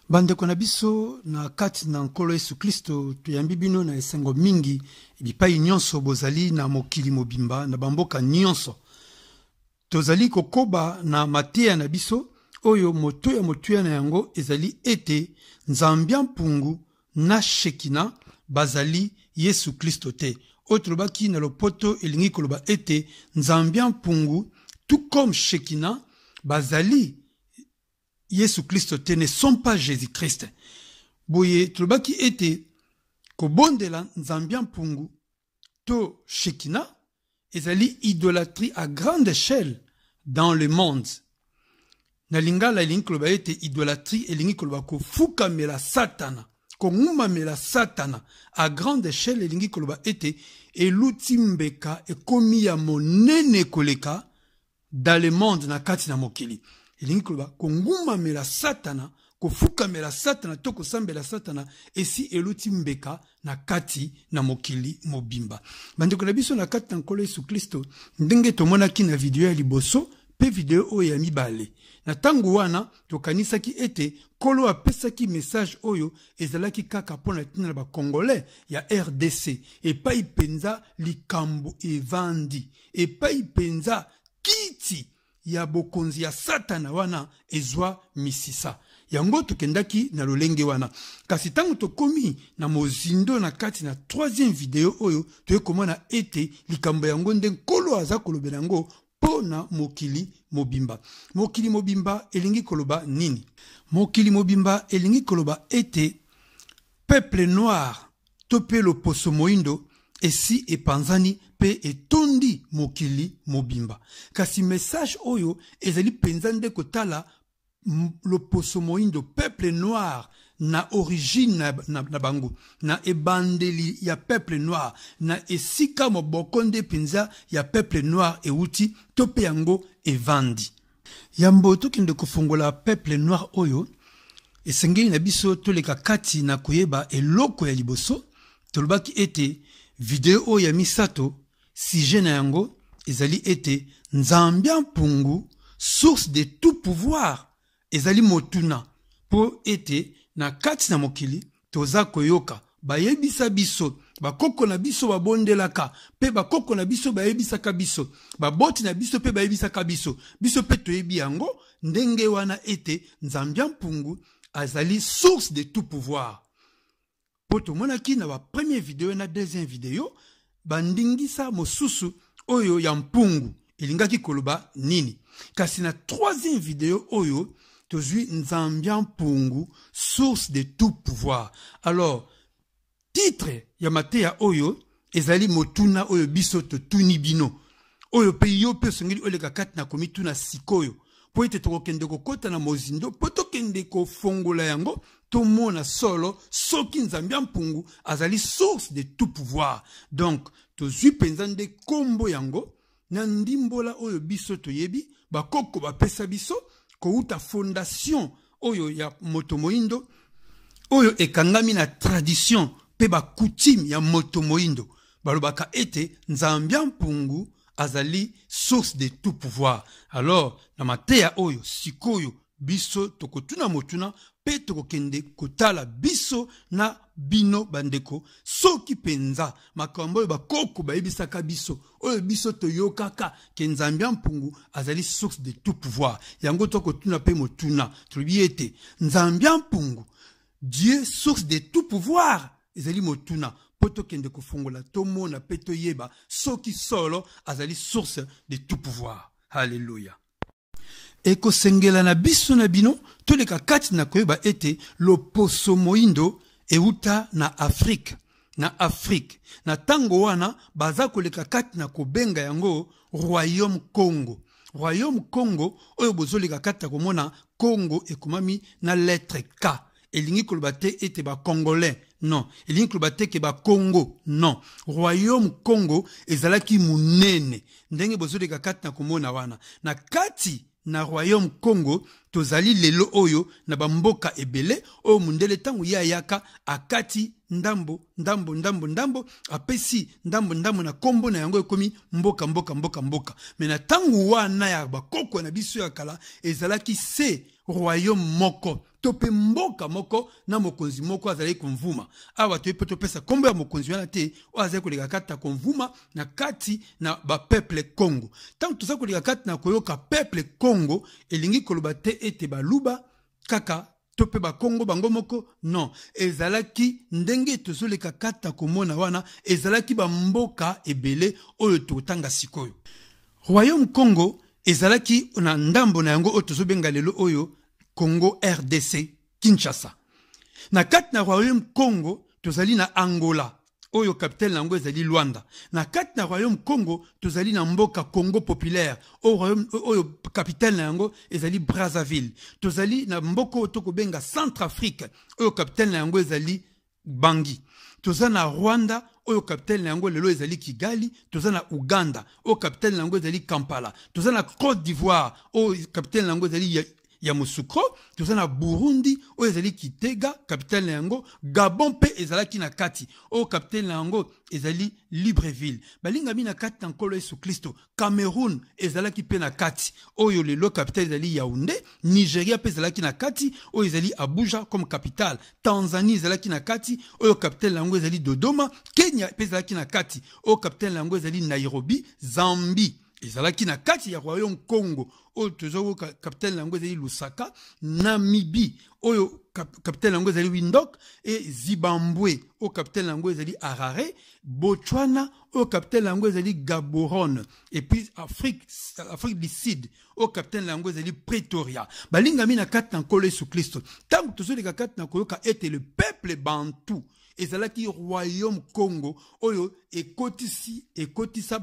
Bandeko na biso na kati na nkolo Yesu Kristo tuyambi bino na esengo mingi bipai nyonso bozali na mokili mobimba na bamboka nyonso. Tozali kokoba na mateya na biso oyo motuya na yango ezali ete nzambia mpungu na shekina bazali Yesu Kristo te. Otrobaki na lopoto elingi koloba ete nzambia mpungu tout comme shekina bazali Yesu Kristo te, ne sont pas Jésus-Christ. Boye trobaki ete kobondela nzambia mpungu to shekina ezali idolâtrie à grande échelle dans le monde. Na lingala elingi koloba ete idolâtrie elingi koloba kofukamela satana, kongumamela satana à grande échelle elingi koloba ete eluti mbeka ekomi ya monene koleka dans le monde na kati na mokili. Elingi koloba kongumamela satana, kofukamela satana to kosambela satana esi eluti mbeka na kati na mokili mobimba. Bandeko na biso na kati na nkolo Yesu Kristo ndenge tomonaki na video ya liboso pe video oyo ya mibale. Na tangu wana tokanisaki ete kolo apesaki message oyo ezalaki kaka pona tina na ba Congolais ya RDC epai penza likambo evandi epai penza kiti ya bokonzi ya satana wana ezwa misisa. Yango tokendaki na lolenge wana. Kasi tango tokomi na mozindo na kati na troisième video oyo toye komona ete likambo yango nde nkolo aza kolobela yango pona mokili mobimba. Mokili mobimba elingi koloba nini? Mokili mobimba elingi koloba ete peuple noir tope loposo moindo esi epanzani pe etondi mokili mobimba. Kasi message oyo ezali penzande kotala loposo moindo peuple noir na origine na bango na ebandeli ya peuple noir na esika mobokonde penza ya peuple noir euti tope yango evandi. Yambo tokende kofongola peuple noir oyo esengeli na biso toleka kati na koyeba eloko ya liboso tolobaki ete video oyo ya misato sujet na yango ezali ete nzambia mpungu source de tout pouvoir ezali motuna po ete na kati na mokili toza koyoka bayebisa biso bakoko na biso babondelaka pe bakoko na biso bayebisaka biso baboti na biso pe bayebisaka biso biso pe toyebi yango ndenge wana ete nzambia mpungu azali source de tout pouvoir. Poto monaki na ba première vidéo na deuxième vidéo bandingisa mosusu oyo ya mpungu elingaki koloba nini. Kasi na troisième vidéo oyo tozui nzambia mpungu source de tout pouvoir. Alors titre ya mateya oyo ezali motuna oyo biso totuni bino oyo pe yo pe songeli oleka kati na komituna sikoyo po ete tokokende kokota na mozindo po tokende kofongola yango tomona solo soki nzambia mpungu azali source de tout pouvoir. Donc tozui penza nde kombo yango na ndimbola oyo biso toyebi bakoko bapesa biso kouta fondation oyo ya moto moindo oyo ekangami na tradition pe ba coutume ya moto moindo balobaka ete nzambia mpungu azali source de tout pouvoir. Alors na mateya oyo sikoyo biso tokotuna motuna pe tokokende kotala biso na bino bandeko soki penza makambo oyo bakoko bayebisaka biso oyo biso toyokaka ke nzambia mpungu azali source de tout pouvoir. Yango tokotuna pe motuna tolobi ete nzambia mpungu Dieu source de tout pouvoir ezali motuna poto kende kofongola tomona pe toyeba soki solo azali source de tout pouvoir. Alléluia. Eko sengela na biso na bino toleka kati na koyeba ete loposo moindo euta na Afrique. Na Afrique na tango wana baza koleka kati na kobenga yango Royaume Congo. Royaume Congo oyo bozoleka kati na komona Congo ekomami na lettre K. Elingi koloba te ete ba Congolais non, elingi koloba te ke ba Congo non. Royaume Congo ezalaki munene ndenge bozoleka kati na komona wana na kati na Royaume Congo tozali lelo oyo na bamboka ebele oyo mundele tangu ya yaka akati ndambo apesi ndambo na kombo na yango ekomi mboka. Mena tangu wana ya bakoko na biso ya kala ezalaki se royaume moko tope mboka moko na mokonzi moko azali konvuma awa tope topesa kombo ya mokonzi wana te o azali koleka kati na konvuma na kati na ba peuple Congo tant toza koleka kati na koyoka peuple Congo elingi koloba te ete baluba kaka tope ba Congo bango moko non ezalaki ndenge tozoleka kati na komona wana ezalaki ba mboka ebele oyo totanga sikoyo royaume Congo ezalaki na ndambo na yango oyo tozobenga lelo oyo Congo RDC Kinshasa. Na kati na royaume Congo tozali na Angola oyo capitale nango ezali Luanda. Na kati na royaume Congo tozali na mboka Congo populaire oyo capitale nango ezali Brazzaville. Tozali na mboka tokobenga Centrafrique oyo capitale nango ezali Bangui. Toza na Rwanda oyo capitale nango lelo ezali Kigali. Toza na Uganda oyo capitale nango ezali Kampala. Toza na Côte d'Ivoire oyo capitale nango ezali Yamoussoukro. Toza na Burundi oyo ezali Kitega capitale nango. Gabon pe ezalaki na kati oyo capitale nango ezali Libreville. Balinga mi na kati na nkolo Yesu Kristo. Cameroun ezalaki pe na kati oyo lelo capitale ezali Yaoundé. Nigeria pe ezalaki na kati oyo ezali Abuja comme capitale. Tanzanie ezalaki na kati oyo capitale nango ezali Dodoma. Kenya pe ezalaki na kati oyo capitale nango ezali Nairobi. Zambie ezalaki na kati ya royaume Congo oyo tozo capitale nango ezali Lusaka. Namibie oyo capitale nango ezali Windhoek et Zimbabwe oyo capitale nango ezali Harare. Botswana oyo capitale nango ezali Gaborone et puis Afrique du Sud oyo capitale nango ezali Pretoria. Balinga mi na kati na nkolo Yesu Kristo tango tozoleka kati na koyoka ete le peuple bantu ezalaki royaume Congo oyo ekotisa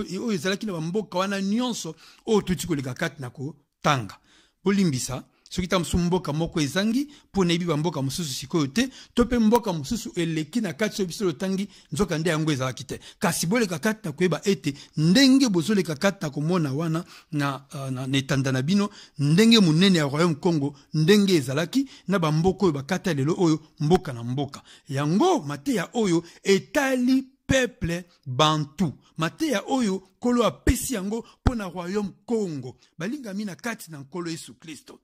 oyo ezalaki na bamboka wana nyonso oyo toti koleka kati na kotanga bolimbisa soki ta mosusu mboka moko ezangi mpo na yebi bamboka mosusu sikoyo te to mpe mboka mosusu eleki na kati so biso lotangi nzoka nde yango ezalaki te kasi boleka kati na koyeba ete ndenge bozoleka kati na komona wana na etanda na bino ndenge monene ya royaume Congo ndenge ezalaki na bamboka oyo bakata lelo oyo mboka na mboka yango mateya oyo etali peuple bantu mateya oyo kolo apesi yango mpo na royaume Congo balinga mi na kati na nkolo Yesu Kristo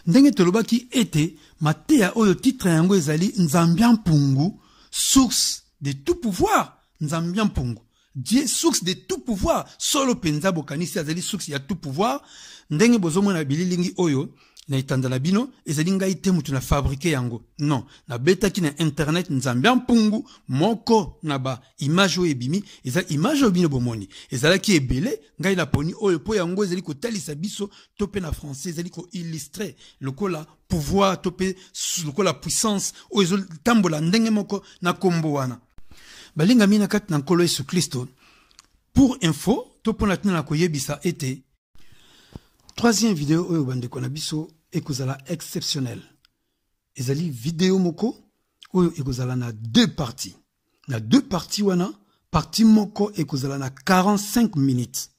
ndenge tolobaki ete mateya oyo titre yango ezali Nzambia Mpungu source de tout pouvoir Nzambia Mpungu Dieu source de tout pouvoir solo penza bokanisi azali source ya tout pouvoir ndenge bozomona bililingi oyo na itanda na bino ezali ngai te mutu na fabriquer yango non na betaki na internet Nzambia Mpungu moko na ba image oyo ebimi eza image oyo bino bomoni ezalaki ebele ngai na poni oyo po yango ezali kotalisa biso to pe na français ezali ko illustrer lokola pouvoir to pe lokola puissance oyo ezotambola ndenge moko na kombo wana balinga mina kati na nkolo Yesu Kristo pour info to pona tina na koyebisa ete troisième vidéo oyo bandeko na biso ekozala exceptionnel ezali vidéo moko oyo ekozala na deux parties wana partie moko ekozala na 45 minutes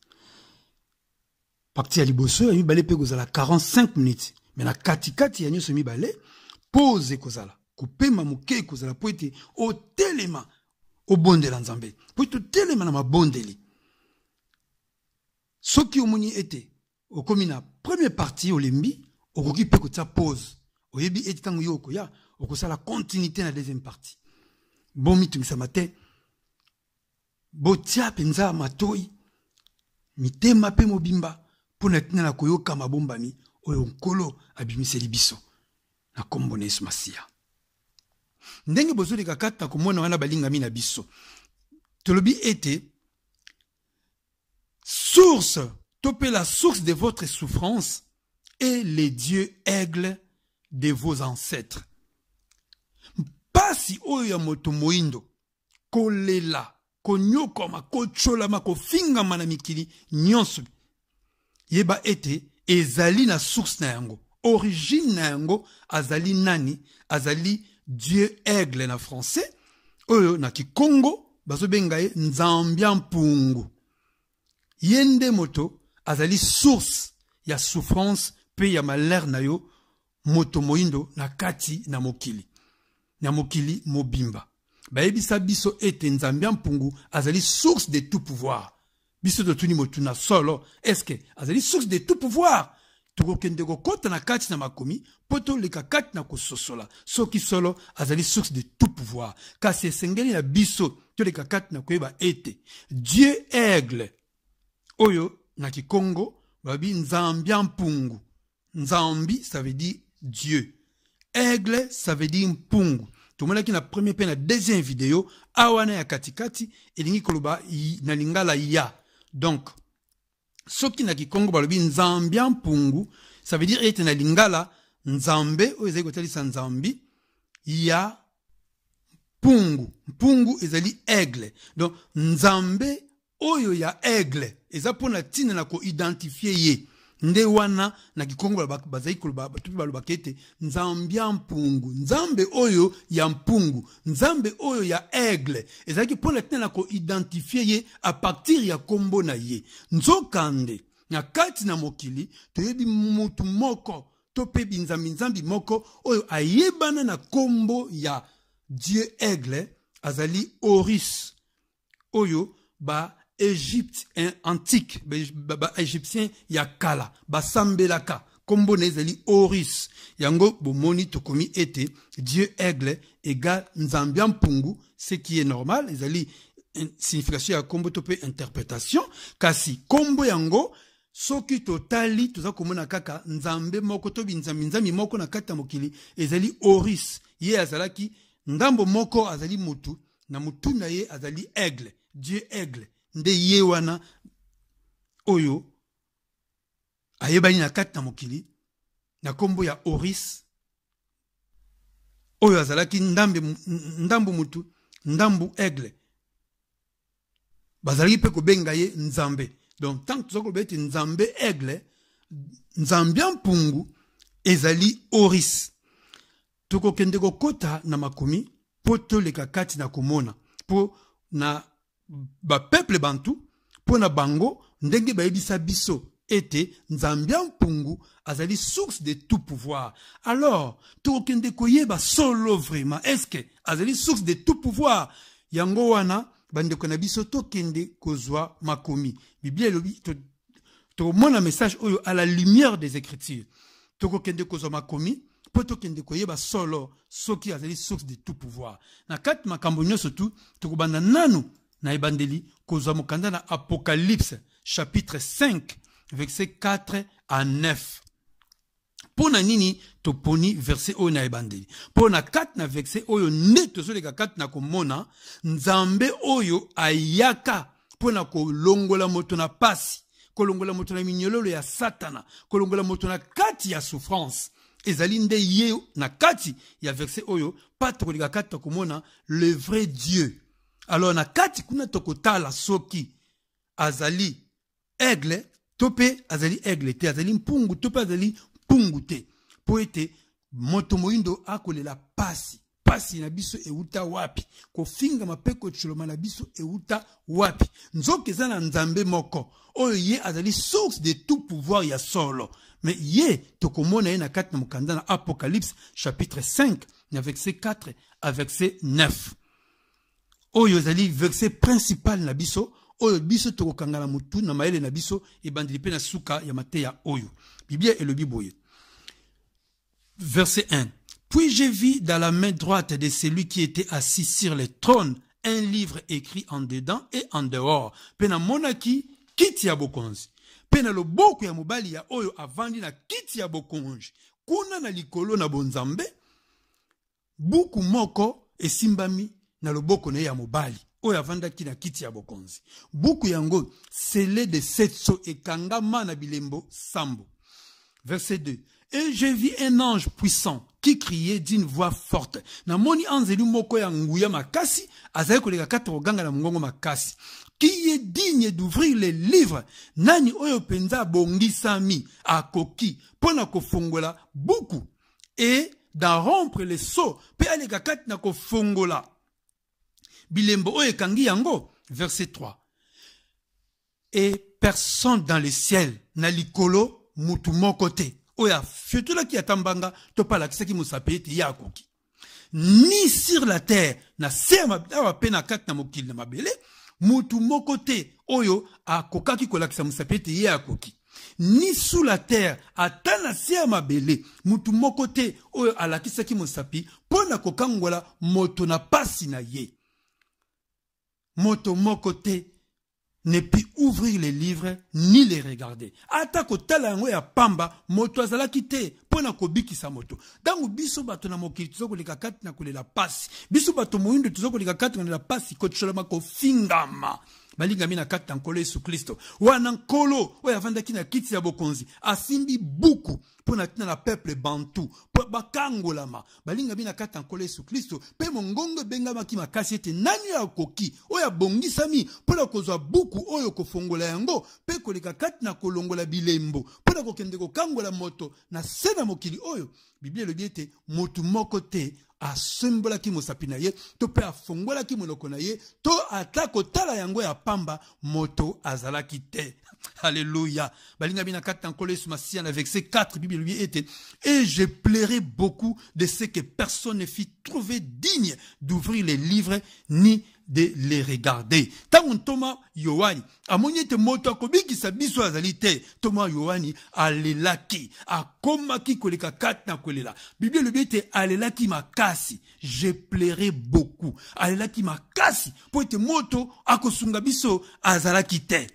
partie ya liboso ya mibale pe ekozala 45 minutes mais na katikati ya nyonso mibale pause ekozala kopema moke ekozala po ete otelema obondela Nzambe po ete otelema na mabondeli soki omoni ete okomi na première partie olembi okoki pe kotia pause oyebi eti tango yo okoya okosala continuité na deuxième partie bomi tungisama te botia penza matoi mitema pe mobimba mpona tina na koyoka mabombami oyo nkolo abimiseli biso na kombo na Yesu Masiya ndenge bozoleka kati na komona wana balingami na biso tolobi ete source topé la source de votre souffrance est les dieux aigles de vos ancêtres. Pasi oyo ya moto moindo, kolela, konyokoma, kocholama, kofingama na mikili, nyonso. Yeba ete, ezali na source na yango. Origine na yango, azali nani, azali dieu aigle na français, oyo na Kikongo, baso bengaye Nzambia Mpungu. Yende moto, azali source ya souffrance pe ya malheur na yo moto moindo na kati na mokili mobimba bayebisa biso ete Nzambia Mpungu azali source de tout pouvoir biso totuni motu na solo est-ce que azali source de tout pouvoir tokokende kokota na kati na makomi po toleka kati na kososola soki solo azali source de tout pouvoir kasi esengeli na biso toleka kati na koyeba ete Dieu aigle oyo na kikongo babi nzambia mpungu. Nzambi ça veut dire Dieu, aigle ça veut dire mpungu. Tomonaki na première pe na deuxième vidéo awana ya katikati elingi koloba na lingala ya. Donc soki na kikongo balobi nzambia mpungu ça veut dire ete na lingala nzambe oyo ezali kotalisa nzambi ya mpungu. Mpungu ezali aigle. Donc nzambe oyo ya aigle eza pona tina na ko identifier ye. Nde wana na kikongo bazali koloba tupi balobaka ete nzambia mpungu. Nzambe oyo ya mpungu, nzambe oyo ya aigle ezalaki mpona tina na ko identifier ye a partir ya kombo na ye. Nzokande na kati na mokili toyebi mutu moko to pe binzambi moko oyo ayebana na kombo ya Dieu aigle azali Horus oyo ba Égypte antique ba égyptien ya kala basambelaka kombo na ezali Horus yango bomoni tokomi ete Dieu aigle égale nzambia mpungu, ce qui est normal ezali signification ya kombo to pe interprétation kasi kombo yango soki totali toza komona kaka nzambe moko to binzambi moko na kati ya mokili ezali Horus ye azalaki ndambo moko azali mutu na mutu na ye azali aigle. Dieu aigle nde ye wana oyo ayebani na kati na mokili na kombo ya Horus oyo azalaki ndambo mutu ndambu aigle bazalaki pe kobenga ye nzambe. Donc tant que tu as dit nzambe aigle nzambia mpungu ezali Horus. Toko kende kokota na makomi po toleka kati na komona po na ba peuple bantu po na bango ndenge bayebisa biso ete nzambia mpungu azali source de tout pouvoir. Alors toko kende koyeba solo vraiment est-ce que azali source de tout pouvoir yango wana bandeko na biso tokende kozwa makomi. Biblia elobi to mona message oyo à la lumière des écritures. Toko kende kozwa makomi po tokende koyeba solo soki azali source de tout pouvoir. Na kati makambo nyonso tu tokobanda nanu na ebandeli kozwa mokanda na Apocalypse chapitre 5 verset 4 à 9. Pona nini toponi verset oyo na ebandeli. Pona 4 na verset oyo ne tozoleka 4 na komona nzambe oyo ayaka pona kolongola moto na pasi, kolongola moto na minyololo ya satana, kolongola moto na kati ya souffrance. Ezali nde ye na kati ya verset oyo pato kolika kati komona le vrai Dieu. Alors na kati kuna tokotala soki azali aigle tope azali aigle te azali mpungu tope azali mpungu te po ete moto moindo akolela pasi na biso euta wapi kofinga mapeko tshiloma na biso euta wapi nzoka eza na nzambe moko oyo ye azali source de tout pouvoir ya solo. Mais ye tokomona ye na kati na mokanda na Apocalypse chapitre 5 na verset 4 à verset 9 oyo ezali verset principal na biso oyo biso tokokanga na mutu na maele na biso ebandeli pe na suka ya mateya oyo. Biblia elobi boye. Verset 1. Puis j'ai vu dans la main droite de celui qui était assis sur le trône un livre écrit en dedans et en dehors. Pena monaki kiti ya bokonzi. Pena loboko ya mobali ya oyo avandi na kiti ya bokonzi. Kuna na likolo na bonzambe buku moko esimbami na loboko na ya mobali oyo avandaki na kiti ya bokonzi. Buku yango scellé de 7 sceaux ekangama na bilembo sambo. Verset 2. Et j'ai vu un ange puissant qui criait d'une voix forte. Na moni anzeli moko ya nguya makasi, azali koleka kati koganga na mongongo makasi. Qui est digne d'ouvrir les livres? Nani oyo penza bongisami akoki pona kofongola buku et d'en rompre les sceaux. Pe aleka kati na kofongola bilembo oyo ekangi yango. Verset 3. Et personne dans le ciel na likolo mutu moko te. Oya fiotola ki atambanga to pala kisaki musapete ya akoki. Ni sur la terre na sema awa pena kat na mokili na mabele mutu moko te oyo akokaki kolakisa musapete ya akoki. ni sous la terre ata na se ya mabele mutu moko te oyo alakisaki mosapi mpo na kokangola moto na pasi na ye. Moto moko te ne pi ouvrir les livres ni les regarder. Ata kotala yango ya pamba moto azalaki te mpo na kobikisa moto. Dangu biso bato na mokili tozokoleka kati na kolela pasi. Biso bato moyindo tozokoleka kati na kolela pasi kotsolama kofingama. Balingami na kati na nkolo Yesu Kristo. Wana nkolo oyo avandaki na kiti ya bokonzi asimbi buku mpo na tina na peuple bantu po bakangolama. Balingami na kati na nkolo Yesu Kristo pe mongongo ebengamaki makasi ete nani akoki oyo abongisami mpo na kozwa buku oyo kofongola yango pe koleka kati na kolongola bilembo mpo na kokende kokangola moto na se na mokili oyo. Biblia elobi ete motu moko te asembolaki mosapi na ye to pe afongolaki monoko na ye to ata kotala yango ya pamba moto azalaki te. Alléluia. Balinga bina kati na nkolo Yesu Masiya na verset 4 Bible lui était et je plairai beaucoup de ce que personne ne fit trouver digne d'ouvrir les livres ni de les regarder. Tango Thomas Yohani amoni ete moto akobikisa biso azali te. Thomas Yohani alelaki akomaki koleka kati na kolela. Bible lui était alelaki makasi. Je plairai beaucoup. Alelaki makasi po ete moto akosunga biso azalaki te.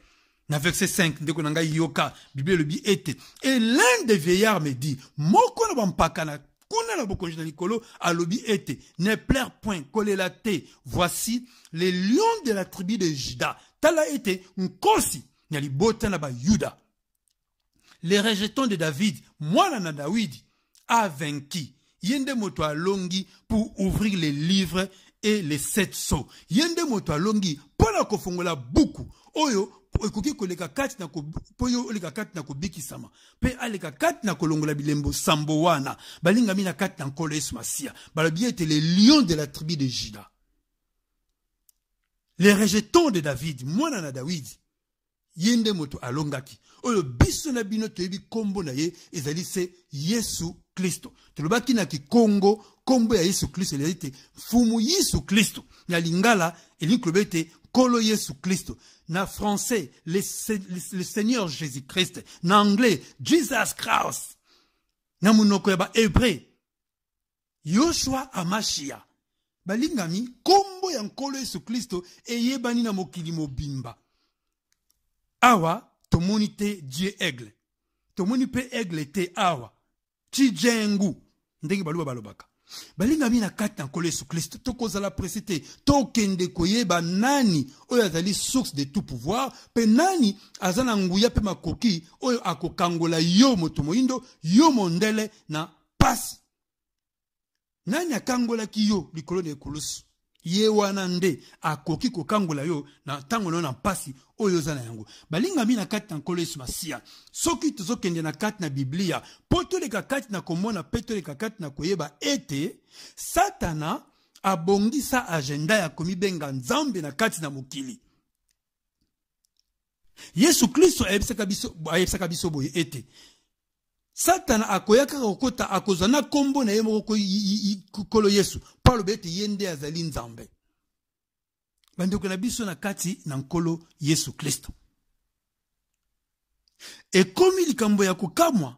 Na verset 5, ndeko nanga yoka, Bible le bi était. Et l'un des vieillards me dit, moko na bampaka na kuna na bokonji na likolo, alobi était, ne pleure point, kolela te. Voici les lions de la tribu de Juda. Tala était, nkosi, nyali bota na ba Yuda. Les rejetons de David, mwana na Dawidi, a vaincu. Yende moto alongi pour ouvrir les livres et les 7 sceaux. Yende moto alongi, pona kofongola buku. Oyo, ekoki koleka kati na ko poyo oleka kati na ko bikisama pe aleka kati na kolongola bilembo sambo wana balinga mina kati na nkolo Yesu Masiya balobi ete les lions de la tribu de Juda, les rejetons de David mwana na Dawidi yende moto alongaki oyo biso na bino toyebi kombo na ye ezali se Yesu Kristo tolobaki na kikongo kombo ya Yesu Kristo ezali te fumu Yesu Kristo na lingala eliklobete Kolo Yesu Kristo. Na français, le Seigneur Jésus-Christ. Na anglais, Jesus Christ. Na munoko yaba hébreu, Yoshua Amashia. Balingami, kombo ya nkolo Yesu Kristo eyebani na mokili mobimba. Awa, tomoni te Dieu aigle. Tomoni pe aigle te awa. Chijengu. Ndenge baluba balobaka. Balinga mina kati na nkolo Yesu Kristo tokozala presite tokende koyeba nani oyo azali source de tout pouvoir pe nani azana nguya pe makoki oyo akokangola yo moto moindo yo mondele na pasi nani akangola ki yo likolo na ekulusu ye wana nde akoki kokangola yo na tango na pasi oyo zana yango balinga mina kati na nkolo Yesu Masiya soki tozokende na kati na Biblia poto leka kati na komona peto leka kati na koyeba ete Satana abongisa agenda ya komibenga nzambe na kati na mokili. Yesu Kristo ayebisaka biso boye ete Satana akoyaka kokota akozana kombo na ye moko kolo Yesu palo bete yende azali nzambe. Bandeko na biso na kati na nkolo Yesu Kristo. Ekomi likambo ya kokamwa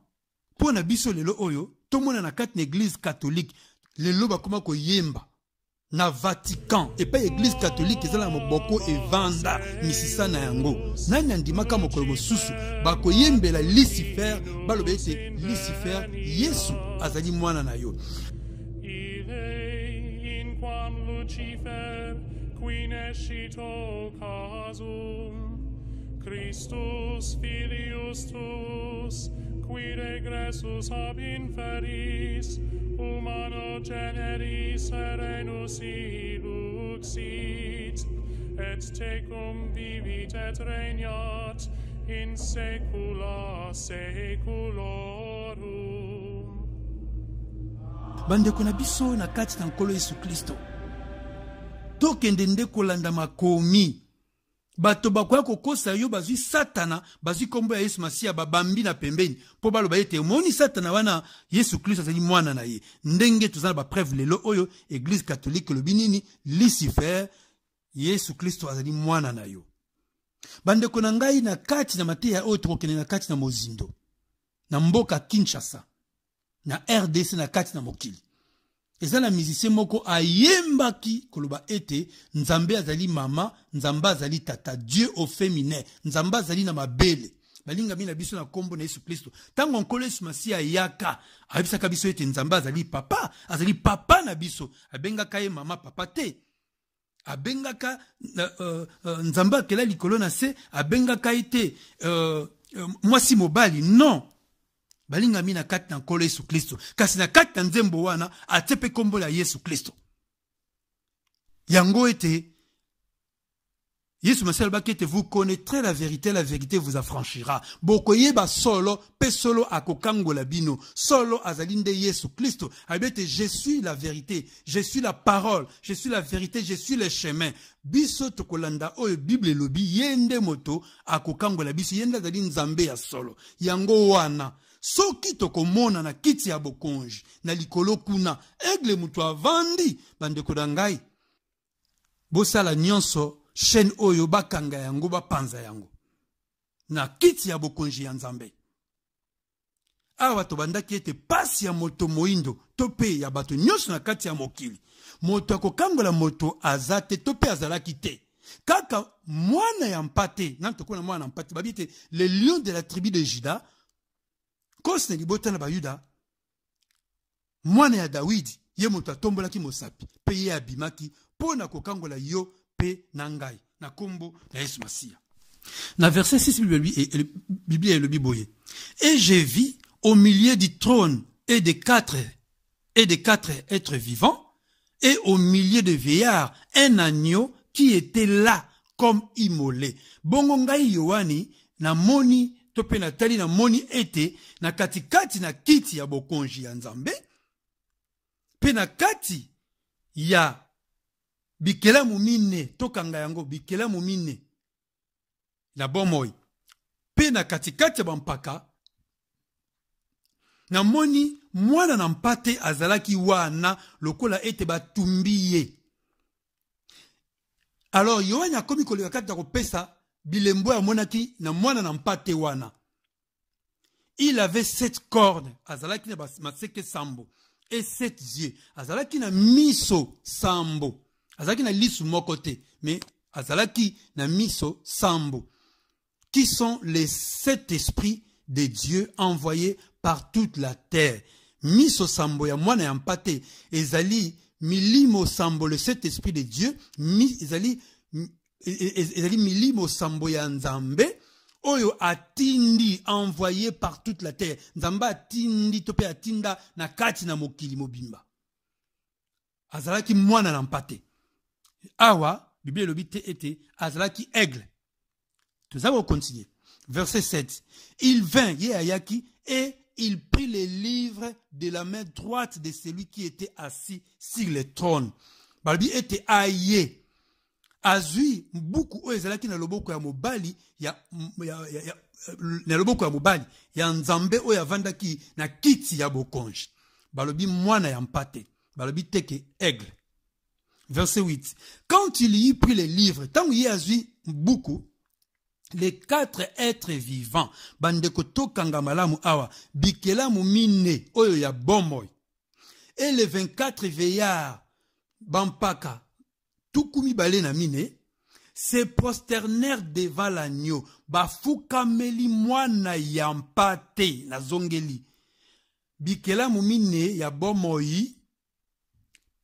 po na biso lelo oyo tomona na kati na église catholique lelo bakoma koyemba na Vatican et pas église catholique ezala moboko evanda misisa na yango nani andimaka mokolo mosusu bakoyembela Lucifer balobe ete Lucifer Yesu azali mwana na yo. In quam Lucifer qui nescito casum Christus filius tuus qui regressus ab inferis humano generis serenus iluxit et tecum vivit et regnat in saecula saeculorum. Bandeko na biso na kati na nkolo Yesu Kristo tokende nde kolanda makomi bato bakoya kokosa yo bazwi Satana bazwi kombo ya Yesu Masiya babambi na pembeni po baloba ete moni Satana wana Yesu Kristo azali mwana na ye ndenge tozana ba preuve lelo oyo église catholique lobi nini Lucifer Yesu Kristo azali mwana na yo. Bandeko na ngai na kati na mateya oyo tokokende na kati na mozindo. Na mboka Kinshasa. Na RDC na kati na mokili. Eza na musicien moko ayembaki koloba ete Nzambe azali mama, Nzambe azali tata, Dieu au féminin, Nzambe azali na mabele. Balinga mina biso na kombo na Yesu Kristo. Tango nkolo Yesu Masiya yaka, ayebisaka biso ete Nzambe azali papa na biso. Abengaka ye mama papa te. Abengaka Nzambe akela likolo na se, abengaka ete mwasi mobali, non. Balinga mina kati na nkolo Yesu Kristo. Kasi na kati na nzembo wana, atepe kombo la Yesu Kristo. Yango ete, Yesu Masiya alobaki ete vous connaîtrez la vérité vous affranchira. Bokoyeba solo, pe solo akokangola bino. Solo azalinde Yesu Kristo. Abete, je suis la vérité, je suis la parole, je suis la vérité, je suis le chemin. Biso tokolanda oyo Bible lobi yende moto akokangola biso yende azali Nzambe ya solo. Yango wana. Soki tokomona na kiti ya bokonji na likolo kuna egle mutu avandi bandeko na ngai. Bosala nyonso chaîne oyo bakanga yango bapanza yango na kiti ya bokonji ya Nzambe. Awa tobandaki ete pasi ya moto moindo tope ya bato nyonso na kati ya mokili. Moto akokangola moto azate tope azalaki te. Kaka mwana ya mpate, nantokona mwana mpate babite le lion de la tribu de Juda. Kosne libota na bayuda. Mwana ya Dawidi ye moto atombolaki mosapi pe ye abimaki pona kokangola yo pe nangai na kombo na Yesu Masiya. Na verset 6 Bible est le biboye. Et je vis au milieu du trône et des quatre êtres vivants et au milieu de vieillards un agneau qui était là comme immolé. Bongo ngai Yohani na moni tope na tali na moni ete na katikati na kiti ya bokonji ya Nzambe pe na kati ya bikelamu mine tokanga yango bikelamu mine na bomoi pe na katikati ya bampaka na moni mwana na mpate azalaki wana lokola ete batumbi ye. Alors Yohani akomi koleka kati ya kopesa bilembo ya monaki na mwana na mpate wana. Il avait 7 cornes, azalaki na maseke sambo, et 7 yeux, azalaki na miso sambo, azalaki na lisu mokote, mais azalaki na miso sambo, qui sont les 7 esprits de Dieu envoyés par toute la terre. Miso sambo ya mwana ya mpate, ezali milimo sambo, le 7 esprits de Dieu, ezali milimo sambo ya Nzambe oyo atindi envoyé par toute la terre. Nzamba atindi tope atinda na kati na mokili mobimba. Azalaki mwana na mpate. Awa Bible lobite ete azalaki aigle. Tout ça va continuer. Verset 7. Il vint Yéayaki et il prit les livres de la main droite de celui qui était assis sur le trône. Balbi était aïe. Azui beaucoup o ezalaki na loboko ya mobali na loboko ya mobali ya Nzambe o ya vandaki na kiti ya bokonji. Balobi mwana ya mpate. Balobi teke aigle. Verset 8. Quand il y prit les livres, tant il y a azui beaucoup, les 4 êtres vivants, bandeko tokanga malamu awa, bikelamu mine oyo ya bomoy, et les 24 veillards, bampaka, tukumi bale na mine, se prosternèrent devant l'agneau, bafukameli mwana ya mpate na zongeli. Bikelamu mine ya bomoyi,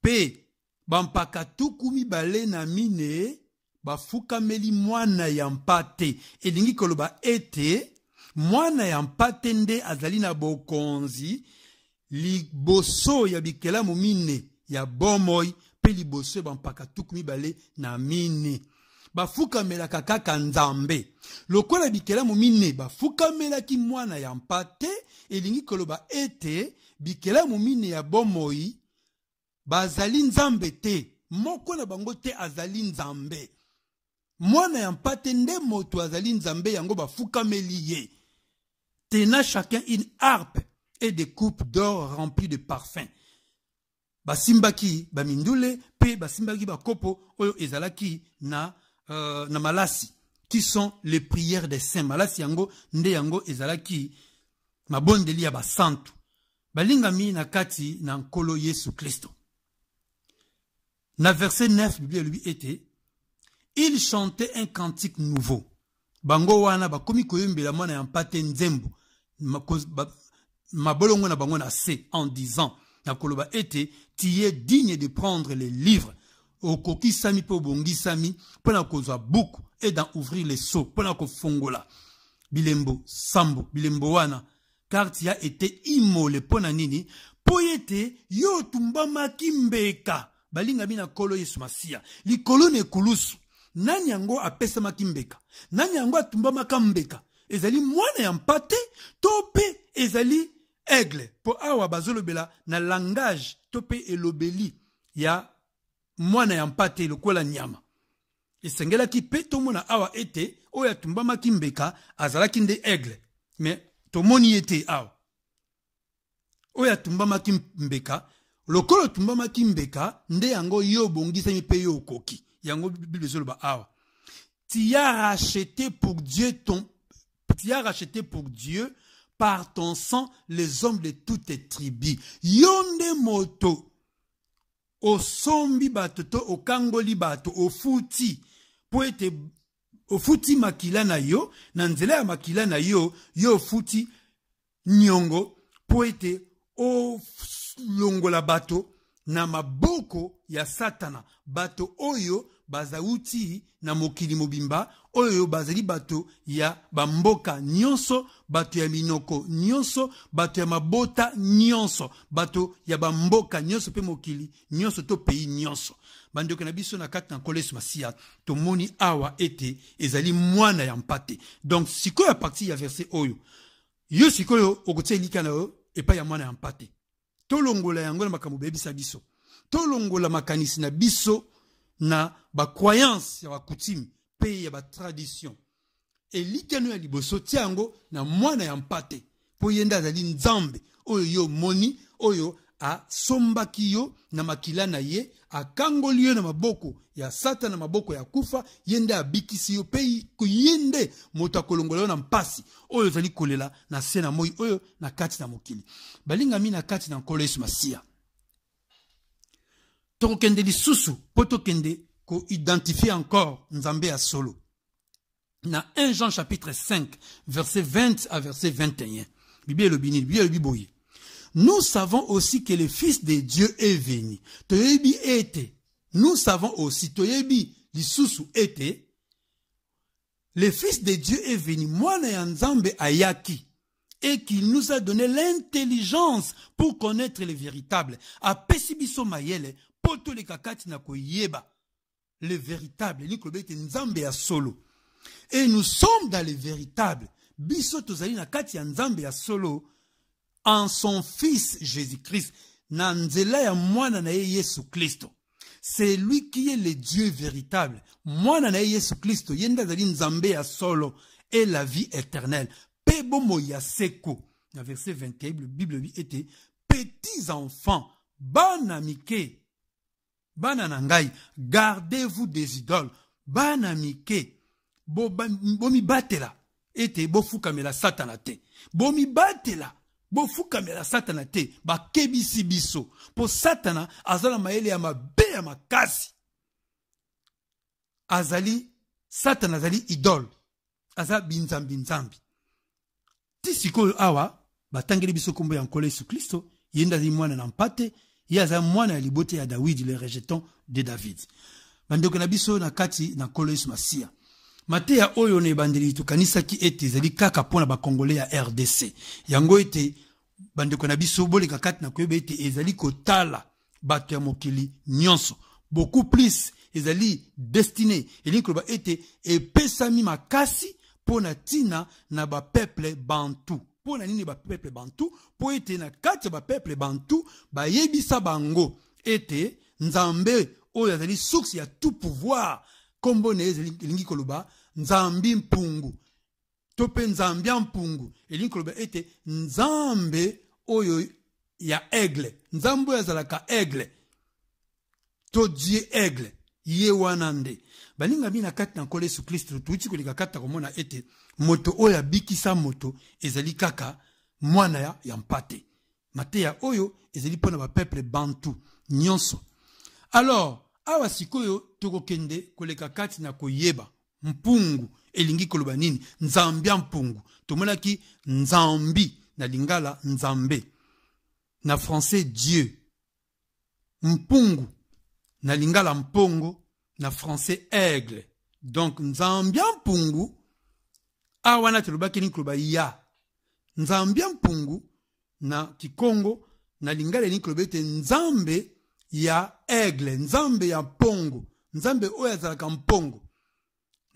pe bampaka tukumi bale na mine, bafukameli mwana ya mpate. Elingi koloba ete, mwana ya mpate nde azali na bokonzi, liboso ya bikelamu mine ya bomoyi, pe liboso bampaka tukumi bale na mine. Bafukamela kaka Nzambe. Lokola bikelamu mine, bafukamela ki mwana ya mpate, elingi koloba ete, bikelamu mine ya bomoyi, bazali Nzambe te. Moko na bango te azali Nzambe. Mwana ya mpate nde moto azali Nzambe yango bafukameli ye. Tena chacun une harpe et des coupes d'or remplies de parfums. Basimbaki bamindule pe basimbaki bakopo oyo ezalaki na malasi. qui sont les prières des saints. Malasi yango, nde yango ezalaki mabondeli ya basantu. Balingami na kati na nkolo Yesu Kristo. Na verset 9, Bible lui était, il chantait un cantique nouveau. Bango wana bakomi koyembela mwana ya mpate nzembo. Mabolongo na bango na se en disant, na koloba ete, tu es digne de prendre les livres. Okoki sami po bongi sami, pona kozwa buku, et d'en ouvrir les seaux, pona ko fongola. Bilembo, sambo, bilembo wana, car tu as été immolé pona nini, po yete, yo tumbama kimbeka. Balinga bina kolo Yesu Masia. Li kolo ne kulusu. Nani yango apesa makimbeka. Nani yango atumbama kambeka. Ezali mwana ya mpate, tope ezali aigle. Po awa bazolo bela na langage, tope elobeli ya mwana ya mpate lokola nyama. Esengela ki pe tomona awa ete, oya tumbama kimbeka, azala kinde aigle. Mais tomoni ete awa. Oya tumbama kimbeka, lokolo tumbama kimbeka, nde yango yo bongisa mi pe yo koki. Yango Bible zoloba awa. Tu as racheté pour Dieu par ton sang les hommes de toutes tes tribus. Yonde moto o sombi batoto o kangoli bato o futi poete o futi makila na yo na nzela ya makila na yo yo futi nyongo poete o longola bato na maboko ya Satana bato oyo bazauti na mokili mobimba oyo bazali bato ya bamboka nyonso bato ya minoko nyonso bato ya mabota nyonso bato ya bamboka nyonso pe mokili nyonso to pays nyonso bandeko na biso na kati na nkolo Yesu Masia tomoni awa ete ezali mwana ya mpate. Donc sikoyo ya parti ya verset oyo yo sikoyo okotia lika na yo epa ya mwana ya mpate tolongola yango na makambo bebisa biso tolongola makanisi na biso na ba croyance ya ba coutume pe ya ba tradition elikano ya liboso tiango na mwana ya mpate po yenda azali nzambe oyo yo moni oyo a sombaki yo na makila na ye akangoli yo na maboko ya Satan na maboko ya kufa yende abikisi yo pe kuyende moto akolongola yo na mpasi oyo zali kolela na sena moi oyo na kati na mokili balinga mi na kati na nkolo Yesu Masia tokende lisusu po tokende ko identifier encore nzambe ya solo na 1 Jean chapitre 5 verset 20 à verset 21 Bible le biboye. Nous savons aussi que le Fils de Dieu est venu. Toyebi ete. Nous savons aussi, toyebi lisusu ete, le Fils de Dieu est venu, mwana ya nzambe ayaki, et qu'il nous a donné l'intelligence pour connaître le véritable. Apesi biso mayele, poto le kakati na koyeba, le véritable, ni kolobete nzambe ya solo. Et nous sommes dans le véritable. Biso tozali na kati ya nzambe ya solo, en son Fils Jésus-Christ, na nzela ya mwana na ye Yesu Kristo. C'est lui qui est le Dieu véritable. Mwana na ye Yesu Kristo, yenda zali nzambe ya solo, et la vie éternelle. Pebo moya seko. Na verset 21, la Bible lui était, petits enfants, bana mike, bana nangai, gardez-vous des idoles, bana mike, bomi batela, ete bofukamela satana te, bomi batela, bofukamela satana te, ba kebisi biso, po satana azala maele ya mabe ya makasi, azali, satana azali idole, azala binzambi. Tisiko awa, batangeli biso kombo ya nkolo Yesu Kristo, yenda zi mwana na mpate, yaza mwana ya libote ya David, le rejeton de David. Bandeko na biso na kati na nkolo Yesu Masia. Mateya oyo ne bandeli tukanisa ki ete zali kaka pona ba Congolais ya RDC. Yango ete bandeko na biso boleka kati na koyeba ete ezali kotala bato ya mokili nyonso. Beaucoup plus ezali destiné eli koba ete epesami makasi pona tina na ba peuple bantu. Pona nini ba peuple bantu? Po ete na kati ba peuple bantu ba yebisa bango ete nzambe oyo ezali source ya tout pouvoir. Kombo ne elingi koloba nzambi mpungu tope nzambi mpungu elingi koloba ete nzambe oyo ya aigle nzambe oyo azalaka aigle to die aigle ye wana nde balinga bina kati na nkolo Yesu Kristo tuuti koleka kata komona ete moto oyo abikisa moto ezali kaka mwana ya mpate mateya oyo ezali pona ba peuple bantu nyonso. Alors awa sikoyo tokokende koleka kati na koyeba mpungu elingi koloba nini nzambia mpungu tomonaki nzambi na lingala nzambe na français Dieu, mpungu na lingala mpongo na français aigle. Donc nzambia mpungu awana telobaki ni koloba ya nzambia mpungu na kikongo na lingala ni koloba ete nzambe ya aigle, nzambe ya mpongo, nzambe oyo azalaka mpongo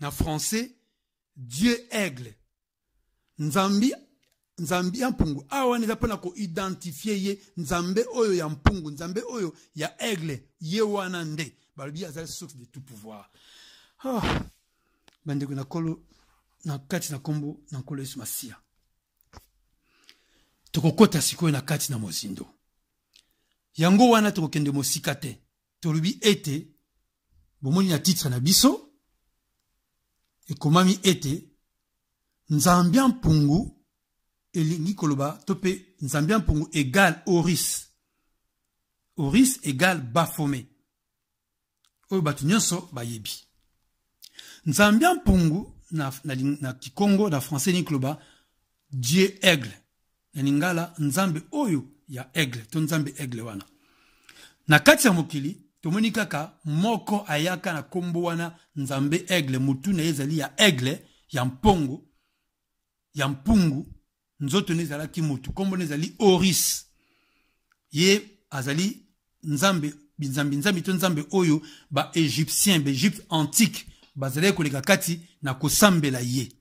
na français Dieu aigle. Nzambi ya mpungu awa neza pona ko identifier ye nzambe oyo ya mpungu, nzambe oyo ya aigle ye wana nde balobi azali source de tout pouvoir. Bandeko na kolo na kati na kombo na nkolo Yesu Masia tokokota sikoyo na kati na mozindo yango wana tokokende mosika te tolobi ete bomoni na titre na biso ekomami ete nzambia mpungu elingi koloba tope nzambia mpungu égale Oris. Oris égale Baphomet oyo batu nyonso bayebi. Nzambia mpungu na kikongo na français ni koloba Dieu aigle na lingala nzambe oyo ya aigle to nzambe aigle wana. Na kati ya mokili tomoni kaka moko ayaka na kombo wana nzambe aigle mutu na ezali ya aigle ya mpongo ya mpungu nzoto nezalaki mutu kombo nezali Oris. Ye azali nzambe nzambe to nzambe oyo ba égyptien ba Égypte antique bazali koleka kati na kosambela ye.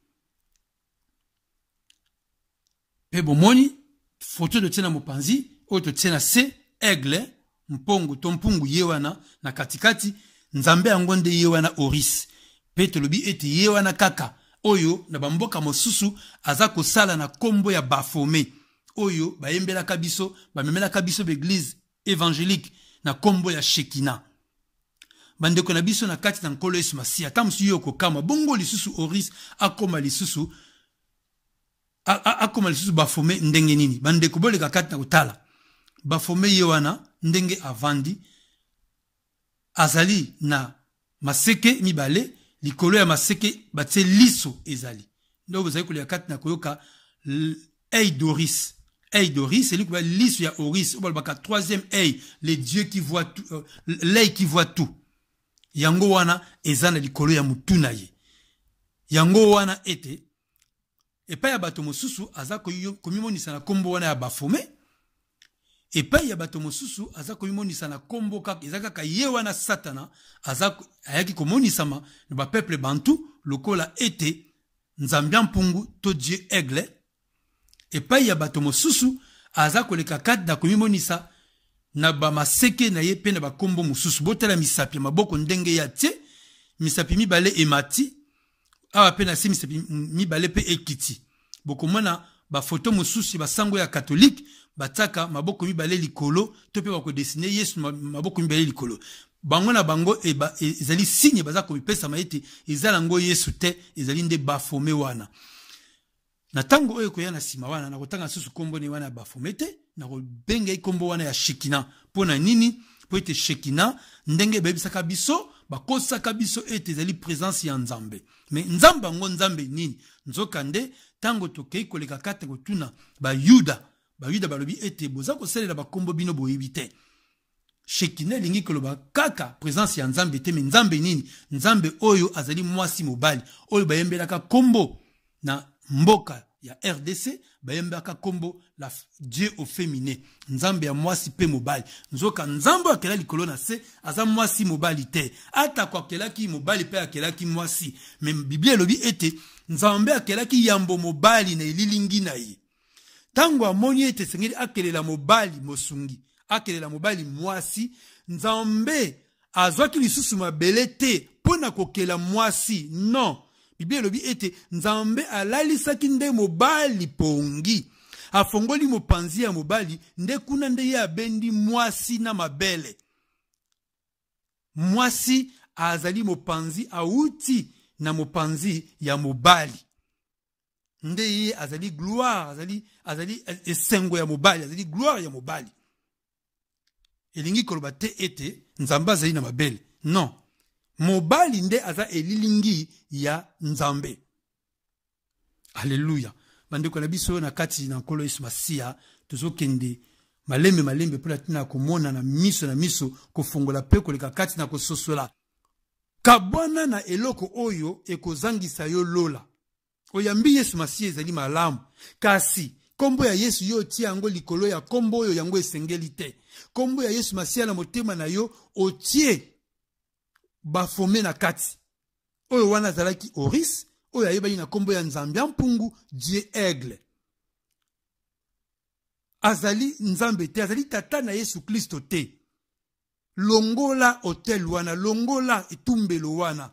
Pe bomoni photo de tena mopanzi oyo to tena se aigle mpongo to mpungu ye wana na katikati nzambe yango nde ye wana Oris. Pe tolobi ete ye wana kaka oyo na bamboka mosusu aza kosala na kombo ya Baphomet oyo bayembelaka biso bamemelaka biso l'église évangélique na kombo ya Shekina. Bandeko na biso na kati na nkolo Yesu Masia tamusu yoko kama bongo lisusu Oris akoma lisusu Baphomet ndenge nini. Bandeko boleka kati na utala Baphomet ye wana ndenge avandi azali na maseke mibale likolo ya maseke batie liso ezali ndo bozali koleka kati na koyoka œil d'Oris. Œil d'Oris c'est lui qui va liso ya Oris obalbaka troisième œil, le dieu qui voit tout, l'œil qui voit tout. Yango wana ezana likolo ya mutuna ye. Yango wana ete epa ya bato mosusu aza komimonisa na kombo wana ya Baphomet. Epa ya bato mosusu aza komimonisa na kombo kaka ezaka ka ye wana Satana aza ayaki komonisama na ba peuple bantu lokola ete nzambia mpungu to Dieu aigle. Epa ya bato mosusu aza koleka kati na komimonisa na ba maseke na ye pe na ba kombo mosusu botala misapi maboko ndenge ya tie misapi mibale emati awa pe na se misapi mibale pe ekiti bokomona ba photo mosusu ba sango ya catholique bataka maboko mibale likolo to pe ba ko dessiner Yesu maboko mibale likolo bango na bango ezali signe baza ko mipesa maiti ezala ngo Yesu te ezali nde Baphomet wana. Na tango oyo koya na sima wana na kotanga susu kombo ni wana ya Baphomet te na kobenga kombo wana ya Shekina pona nini po ete Shekina ndenge bebisaka biso bakosaka biso ete ezali présence ya nzambe. Mais nzamba ngo nzambe nini nzoka nde tango tokei koleka kate kotuna bayuda balobi ete boza kosalela bakombo bino boyebi te. Shekina lingi koloba kaka présence ya nzambe te mais nzambe nini nzambe oyo azali mwasi mobali oyo bayembelaka kombo na mboka ya RDC bayembaka kombo la Dieu au féminin nzambe ya mwasi pe mobali nzoka nzambe akela likolo na se aza mwasi mobali te ata kwa kelaki mobali pe akelaki mwasi même Biblia lobi ete nzambe akelaki yambo mobali na elilingi na ye tango amoni ete sengeli akelela mobali mosungi akelela mobali mwasi nzambe azwaki lisusu mabele te pona kokela mwasi non. Biblia lobi ete nzambe alalisaki nde mobali pongi afongoli mopanzi ya mobali nde kuna nde ye abendi mwasi na mabele mwasi azali mopanzi auti na mopanzi ya mobali. Nde ye azali gloire, azali esengo ya mobali, azali gloire ya mobali. Elingi koloba te ete nzambe azali na mabele. Non. Mobali nde aza elilingi ya nzambe. Alléluia. Bandeko na biso na kati na nkolo Yesu Masiya tozokende malembe pona tina komona na miso kofongola pe koleka kati na kososola. Kabwana na eloko oyo ekozangisa yo lola. Oyambi Yesu Masiya ezali malamu. Kasi kombo ya Yesu yo tia yango likolo ya kombo oyo yango esengeli te. Kombo ya Yesu Masiya na motema na yo otie bafome na kati. Oyo wana zalaki Oris, oyo ayebani na kombo ya Nzambe mpungu Dieu aigle. Azali Nzambe te, azali tata na Yesu Kristo te. Longola hotel wana, longola etumbelo wana.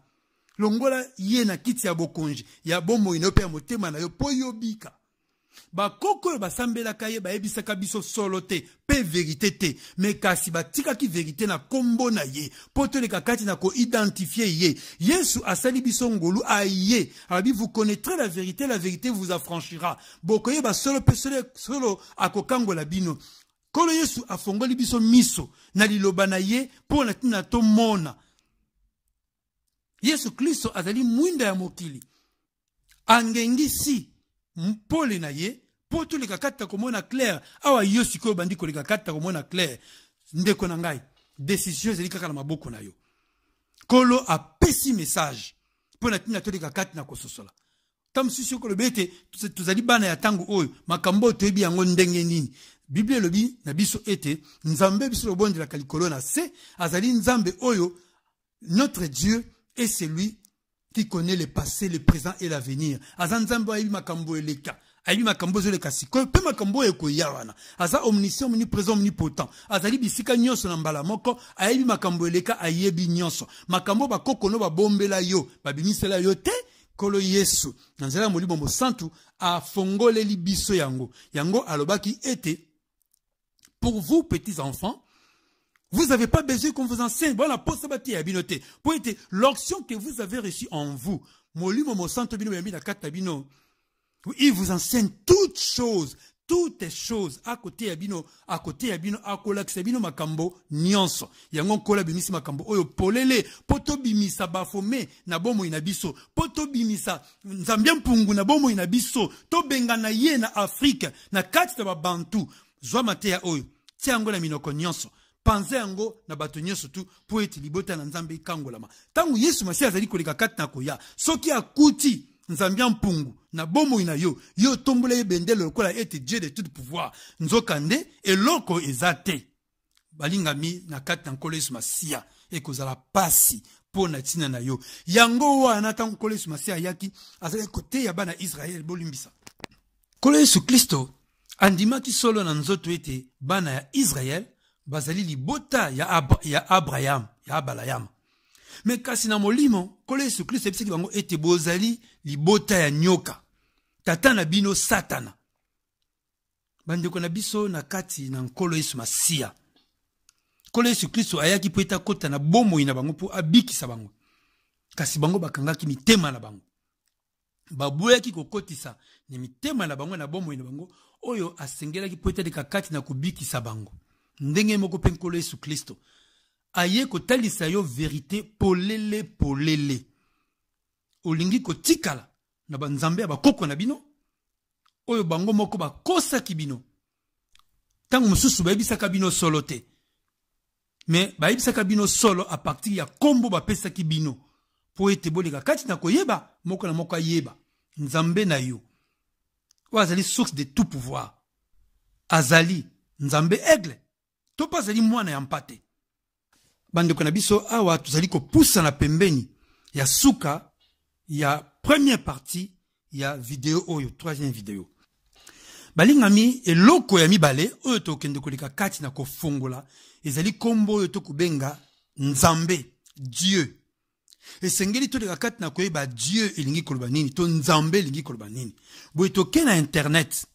Longola ye na kiti ya bokonji, ya bombo inope ya motema na yo po yobika. Bakoko yo basambelaka ye bayebisaka biso solo te, pe verité te, mais kasi batikaki verité na kombo na ye, poto le kakati na ko identifier ye. Yesu asali biso ngolu a ye, arabi vous connaîtrez la vérité vous affranchira. Bokoye ba solo pe solo akokango la bino. Kolo Yesu afongoli biso miso, na liloba na ye, po na tina to mona. Yesu Kristo azali mwinda ya mokili. Angengisi mpole na ye, po to le kakata komona clair, awa yo sikoyo bandiko le kakata komona clair, ndeko na ngai, décision zeli kaka na maboko na yo. Kolo a pesi message, po na tina to le kakata na kososola. Tam sisi kolo bete, tuzali bana ya tangu oyo, makambo toyebi yango ndenge nini. Bible lobi na biso ete, nzambe biso lobondi la kalikolo na se, azali nzambe oyo, notre Dieu est celui qui connaît le passé, le présent et l'avenir. Aza nzambe ayebi makambo eleka. Ayebi makambo zoleka sikoyo pe makambo ekoya wana. Aza omniscient, omniprésent, omnipotent. Azali bisika nyonso na mbala moko, ayebi makambo eleka ayebi nyonso. Makambo bakoko no babombela yo, babimisela yo te. Kolo Yesu nanzela molimo mosantu afongoleli biso yango. Yango alobaki ete pour vous petits enfants, vous n'avez pas besoin qu'on vous enseigne. Bon, la poste bâtie à binoté. Pour être l'onction que vous avez reçue en vous. Molimo mosanto bino yambi na kata bino. Il vous enseigne toutes choses à côté ya bino, à kola bino makambo nyonso. Yango kola bimisi makambo oyo polele, poto bimisa bafome na bomo inabiso, poto bimisa nzambia mpungu na bomo inabiso, to benga na ye na Afrique, na kati na bantu, zwa matea oyo, tia yango na minoko nyonso. Panze yango na bato nyonso tu po ete libota na nzambe ikangolama. Tangu Yesu Masiya azali koleka kati na koya, soki akuti nzambia mpungu na bomo ina yo, yo tombola ye bendele lokola ete Dieu de tout pouvoir. Nzokande eloko ezate. Balingami na kati na nkolo Yesu Masiya ekozala pasi po na tina na yo. Yango wana tangu nkolo Yesu Masiya yaki azali kote ya bana Israel bolimbisa. Nkolo Yesu Kristo andimaki solo na nzoto ete bana ya Israel bazali libota ya Abraham, ya Abalayam. Mais kasi na molimo, kolo Yesu Kristo ebisaki bango ete bozali libota ya nyoka. Tata na bino Satana. Bandeko na biso na kati na nkolo Yesu Masiya. Kolo Yesu Kristo ayaki po eta kota na bomo ina bango po abikisa bango. Kasi bango bakangaki mitema na bango. Baboyaki kokotisa ni mitema na bango na bomo ina bango, oyo asengelaki po eta deka kati na kubikisa bango. Ndenge moko pe nkolo Yesu Kristo aye kotalisa yo verité polele olingi kotikala na banzambe ya bakoko na bino oyo bango moko bakosaki bino tango mosusu bayebisaka bino solo te, mais bayebisaka bino solo a partir ya kombo bapesaki bino po ete boleka kati na koyeba moko na moko ayeba nzambe na yo oyo azali source de tout pouvoir, azali nzambe aigle to pas azali mwana ya mpate. Bandeko na biso awa tuzali kopusa na pembeni ya suka ya première partie ya video oyo, troisième vidéo. Balingami eloko ya mibale oyo tokende koleka kati na kofongola ezali kombo oyo tokubenga nzambe, Dieu. Esengeli to leka kati na koyeba Dieu elingi koloba nini, to nzambe elingi koloba nini. Boye toke na internet.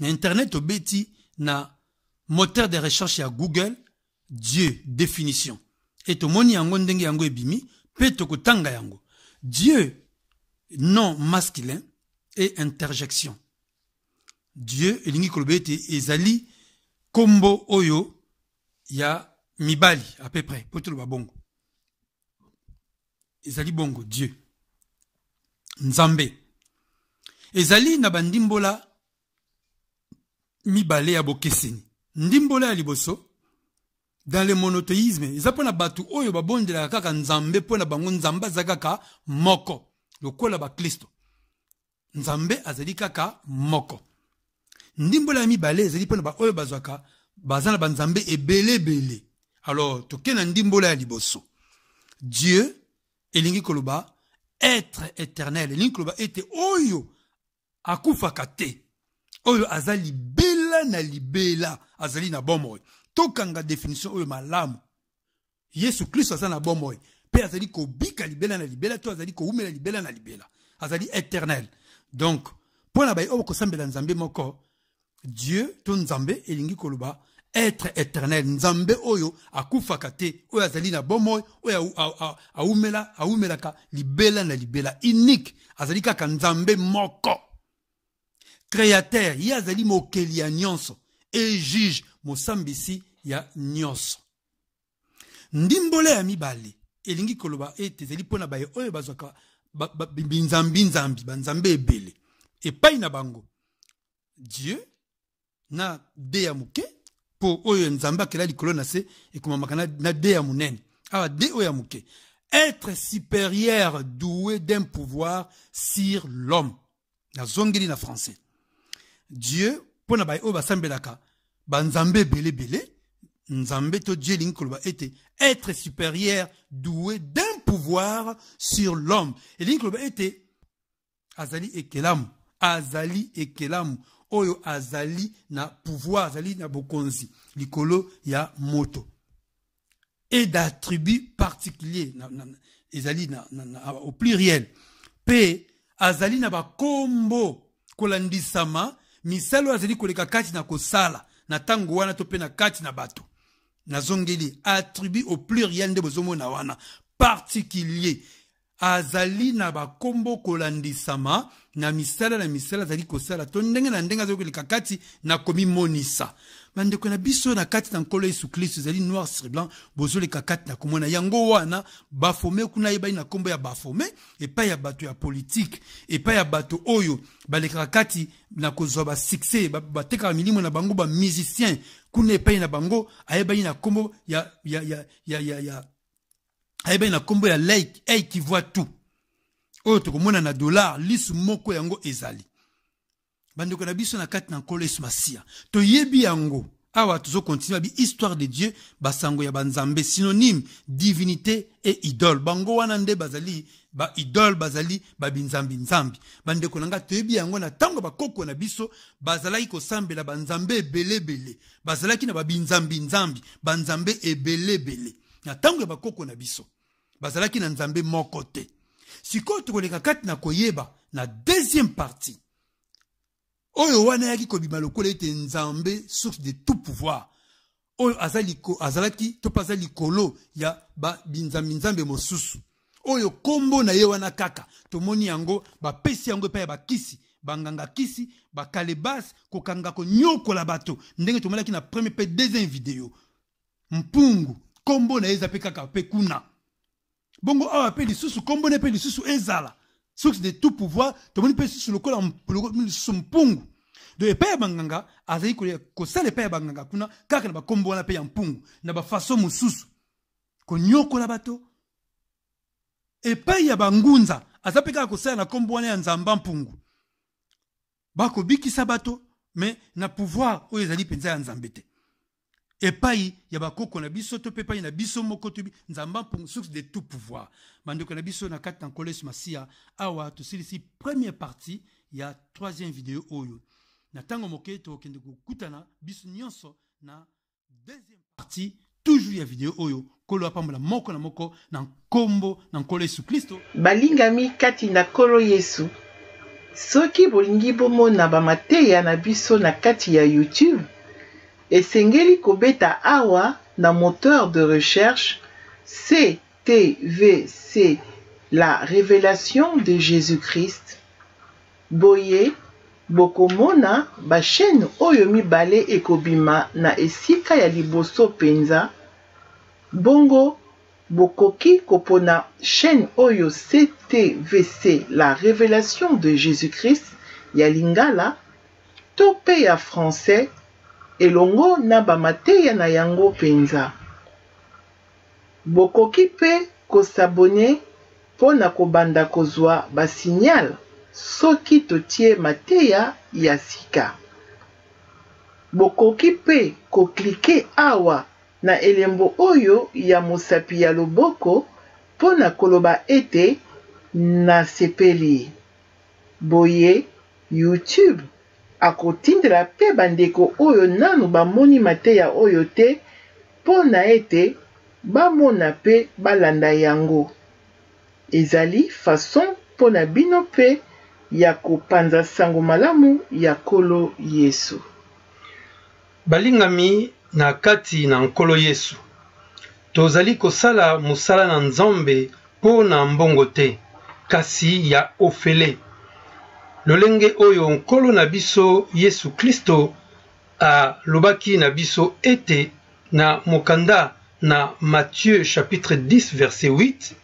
Na internet obeti na moteur de recherche ya Google, Dieu, définition. Et to moni yango ndenge yango ebimi, Pe tokotanga yango. Dieu, non masculin, et interjection. Dieu, elingi kolobete, ezali, kombo oyo, ya mibali, à peu près, poto loba bongo. Ezali bongo, Dieu. Nzambe. Ezali na bandimbola, mibale ya bokeseni. Ndimbola ya liboso, dans le monothéisme, eza pona batu oyo babondela kaka nzambe pona bango nzambe azakaka moko. Lokola ba Kristo. Nzambe azali kaka moko. Ndimbola ya mibale ezali pona ba oyo bazwaka bazana ba nzambe ebele bele. Alors, tokena ndimbola ya liboso. Dieu elingi koloba être éternel. Elingi koloba ete oyo akufaka te. Oyo azali bela na libela azali na bomoi. Tokanga définition oyo malamu. Yesu Christ azali na bomoi. Pe azali ko bika libela na libela to azali ko umela libela na libela. Azali éternel. Donc, pour la baye oyo kosambela nzambe moko, Dieu to nzambe elingi koloba être éternel. Nzambe oyo akufaka te oyo azali na bomoi oyo aumelaka libela na libela unique. Azali kaka nzambe moko. Créateur, il y a zali mokeli ya nyonso et juge mosambisi ya nyonso. Ndimbole ya mibale elingi koloba ete zali pona baye oyo bazwaka binzambi banzambe ebele epai na bango Dieu na de ya muke po oyo nzamba kela likolo na se ekomamaka na de ya munene awa de oyo ya muke être supérieur doué d'un pouvoir sur l'homme na zongeli na français. Dieu, pona baye oyo basambelaka, banzambe bele bele, nzambe to Dieu lingi koloba ete, être supérieur doué d'un pouvoir sur l'homme. Et lingi koloba ete, azali ekelamu, oyo azali na pouvoir, azali na bokonzi, likolo ya moto. Et d'attributs particuliers, azali au pluriel. P, azali na bakombo, kolandisama, misalo azali koleka kati na kosala na tango wana to pe na kati na bato na zongeli attribut au pluriel nde bozomo na wana particulier azali na bakombo kolandisama na misala azali kosala to ndenge na ndenge azali koleka kati na komi monisa bandeko na biso na kati na nkolo Yesu Kristo azali noir sur blanc bozoleka kati na komona yango wana bafome kuna yeba na kombo ya bafome epai ya bato ya politique epai ya bato oyo baleka kati na kozwa ba succès bateka milimo na bango ba musicien kuna epai na bango ayeba na kombo ayeba na kombo ya like qui voit tout oyo tokomona na dollar lisu moko yango ezali bandeko na biso na kati na nkolo Yesu Masia to yebi yango awa tuzo continue bi histoire de Dieu basango ya banzambe synonyme divinité et idole bango wana nde bazali ba idole bazali ba binzambi nzambi bandeko nanga to yebi yango na tango bakoko na biso bazalaki kosambela banzambe ebele bazalaki na ba binzambi nzambi banzambe ebele na tango ya bakoko na biso bazalaki na nzambe moko te sikoyo tokoleka kati na koyeba na deuxième partie oyo wana yaki kobima lokola ete nzambe source de tout pouvoir oyo azalaki to paza likolo ya binzambi nzambe mosusu oyo kombo na ye wana kaka tomoni yango bapesi yango epai ya bakisi banganga kisi bakalebasi kokanga konyokola bato ndenge tomonaki na premier pe deuxième vidéo mpungu kombo na ye eza pe kaka pe kuna bongo awa pe lisusu kombo ne pe lisusu ezala source de tout pouvoir tomoni pe lisusu lokola mpungu de epai ya banganga azali kosala epai ya banganga kuna kaka na bakombo wana pe ya mpungu na bafaso mosusu konyokola bato epai ya bangunza aza pe kaka kosala na kombo wana ya nzamba mpungu bakobikisa bato mais na pouvoir oyo ezali mpenza ya nzambe te epai ya bakoko na biso to pe epai na biso moko to nzamba mpungu source de tout pouvoir bandeko na biso na kati na nkolo Yesu Masia awa tosilisi première partie ya troisième vidéo oyo na tango moke tokende kokutana biso nyonso na deuxième partie toujours ya vidéo oyo kolo apambola moko na moko na nkombo na nkolo Yesu Kristo balingami kati na nkolo Yesu soki bolingi bomona bamateya na biso na kati ya YouTube esengeli kobeta awa na moteur de recherche CTV CTVC, la révélation de Jésus-Christ. Boye, bokomona, ba chaîne oyo mibale ekobima na esika ya liboso penza. Bongo, bokoki kopona chaîne oyo CTVC, la révélation de Jésus-Christ, ya lingala, tope ya français, elongo na bamateya na yango penza. Bokoki pe kosabone pona kobanda kozwa basignal soki totie mateya ya sika. Bokoki pe koklike awa na elembo oyo ya mosapi ya loboko pona koloba ete na sepeli. Boye YouTube akotindela pe bandeko oyo nanu bamoni mateya oyo te pona ete bamona pe balanda yango. Ezali façon pona bino pe ya kopanza sango malamu ya Nkolo Yesu. Balingami na kati na Nkolo Yesu. Tozali kosala musala na Nzambe po na mbongo te, kasi ya ofele. Lolenge oyo Nkolo na biso Yesu Kristo a lobaki na biso ete na mokanda na Matthieu chapitre 10 verset 8.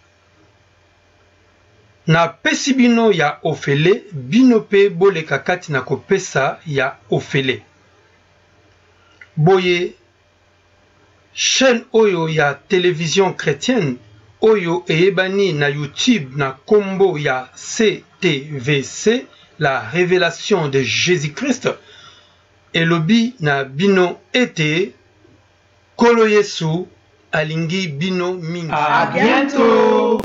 Na pesi bino ya ofele, bino pe boleka kati na kopesa ya ofele. Boye, chaîne oyo ya télévision chrétienne, oyo eyebani na YouTube na kombo ya CTVC, la révélation de Jésus-Christ, elobi na bino ete, Nkolo Yesu alingi bino mingi. À bientôt!